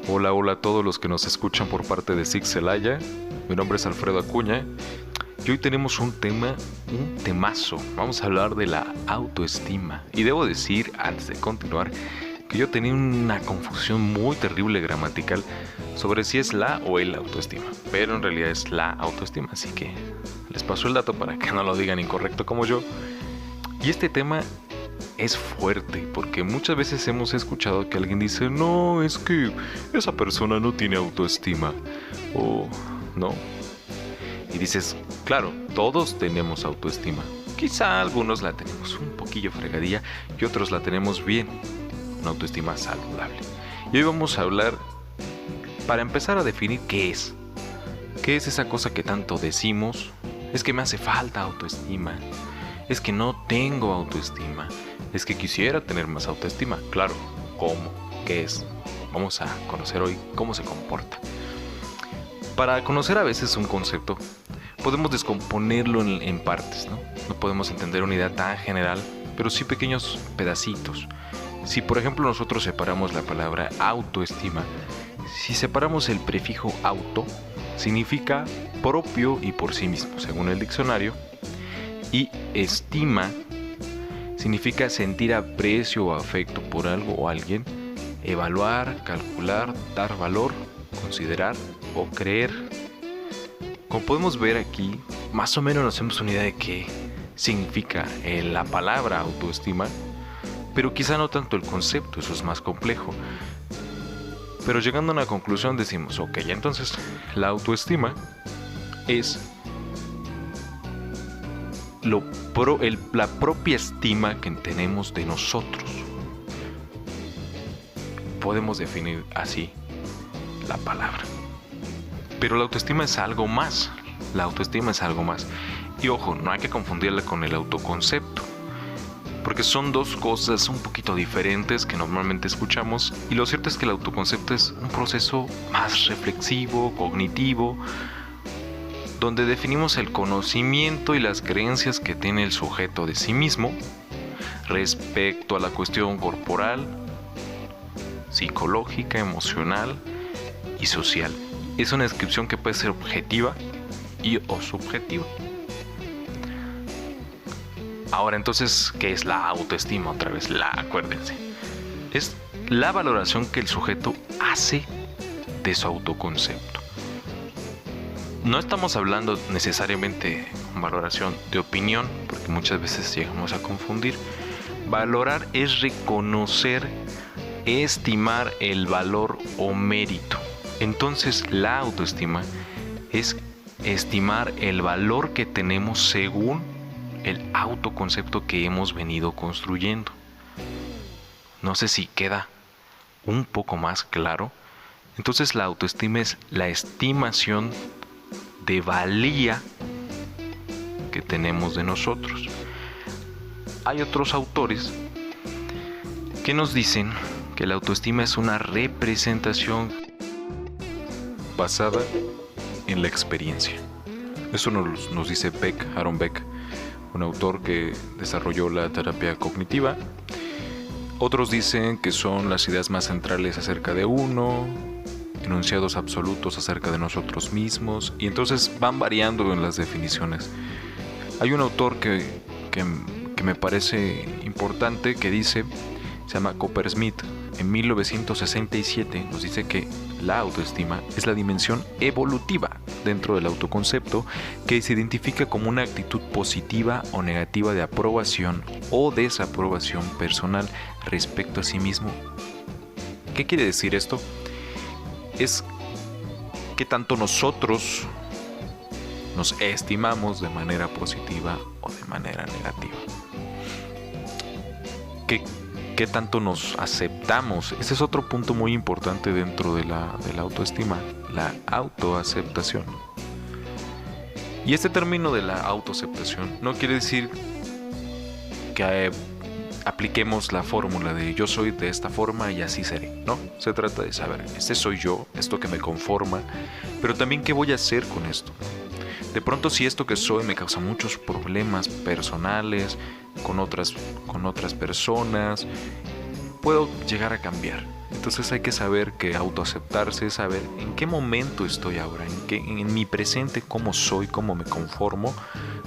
Hola, hola a todos los que nos escuchan por parte de Six Celaya. Mi nombre es Alfredo Acuña y hoy tenemos un temazo. Vamos a hablar de la autoestima. Y debo decir, antes de continuar, que yo tenía una confusión muy terrible gramatical sobre si es la o el autoestima. Pero en realidad es la autoestima, así que les paso el dato para que no lo digan incorrecto como yo. Y este tema es fuerte porque muchas veces hemos escuchado que alguien dice: no, es que esa persona no tiene autoestima, o no, y dices: claro, todos tenemos autoestima. Quizá algunos la tenemos un poquillo fregadilla y otros la tenemos bien, una autoestima saludable. Y hoy vamos a hablar, para empezar, a definir qué es esa cosa que tanto decimos: es que me hace falta autoestima, es que no tengo autoestima, es que quisiera tener más autoestima. Claro, ¿cómo? ¿Qué es? Vamos a conocer hoy cómo se comporta. Para conocer a veces un concepto, podemos descomponerlo en partes, ¿no? No podemos entender una idea tan general, pero sí pequeños pedacitos. Si por ejemplo nosotros separamos la palabra autoestima, si separamos el prefijo auto, significa propio y por sí mismo, según el diccionario, y estima significa sentir aprecio o afecto por algo o alguien, evaluar, calcular, dar valor, considerar o creer. Como podemos ver aquí, más o menos nos hacemos una idea de qué significa la palabra autoestima, pero quizá no tanto el concepto, eso es más complejo. Pero llegando a una conclusión decimos: ok, entonces la autoestima es la propia estima que tenemos de nosotros. Podemos definir así la palabra. Pero la autoestima es algo más. La autoestima es algo más. Y ojo, no hay que confundirla con el autoconcepto, porque son dos cosas un poquito diferentes que normalmente escuchamos. Y lo cierto es que el autoconcepto es un proceso más reflexivo, cognitivo, donde definimos el conocimiento y las creencias que tiene el sujeto de sí mismo respecto a la cuestión corporal, psicológica, emocional y social. Es una descripción que puede ser objetiva o subjetiva. Ahora entonces, ¿qué es la autoestima? Otra vez, acuérdense. Es la valoración que el sujeto hace de su autoconcepto. No estamos hablando necesariamente de valoración de opinión, porque muchas veces llegamos a confundir. Valorar es reconocer, estimar el valor o mérito. Entonces la autoestima es estimar el valor que tenemos según el autoconcepto que hemos venido construyendo. No sé si queda un poco más claro. Entonces la autoestima es la estimación de valía que tenemos de nosotros. Hay otros autores que nos dicen que la autoestima es una representación basada en la experiencia. Eso nos dice Aaron Beck, un autor que desarrolló la terapia cognitiva. Otros dicen que son las ideas más centrales acerca de uno, enunciados absolutos acerca de nosotros mismos, y entonces van variando en las definiciones. Hay un autor que me parece importante que dice, se llama Coppersmith, en 1967 nos dice que la autoestima es la dimensión evolutiva dentro del autoconcepto que se identifica como una actitud positiva o negativa de aprobación o desaprobación personal respecto a sí mismo. ¿Qué quiere decir esto? Es que tanto nosotros nos estimamos de manera positiva o de manera negativa. ¿Qué tanto nos aceptamos? Ese es otro punto muy importante dentro de la autoestima, la autoaceptación. Y este término de la autoaceptación no quiere decir que apliquemos la fórmula de yo soy de esta forma y así seré, ¿no? Se trata de saber, este soy yo, esto que me conforma, pero también qué voy a hacer con esto. De pronto, si esto que soy me causa muchos problemas personales con otras personas, puedo llegar a cambiar. Entonces hay que saber que autoaceptarse es saber en qué momento estoy ahora, en mi presente, cómo soy, cómo me conformo,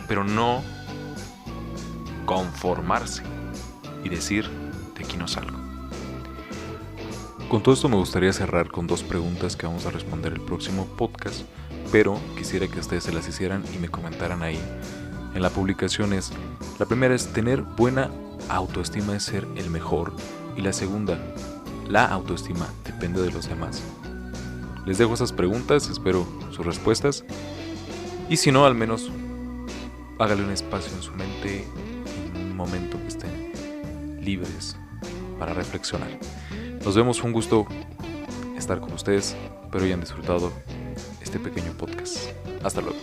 pero no conformarse y decir, de aquí no salgo. Con todo esto me gustaría cerrar con 2 preguntas que vamos a responder el próximo podcast, pero quisiera que ustedes se las hicieran y me comentaran ahí en la publicación. La primera es, tener buena autoestima es ser el mejor, y la segunda, la autoestima depende de los demás. Les dejo esas preguntas, espero sus respuestas, y si no, al menos hágale un espacio en su mente, en un momento que estén libres para reflexionar. Nos vemos, fue un gusto estar con ustedes, espero hayan disfrutado este pequeño podcast. Hasta luego.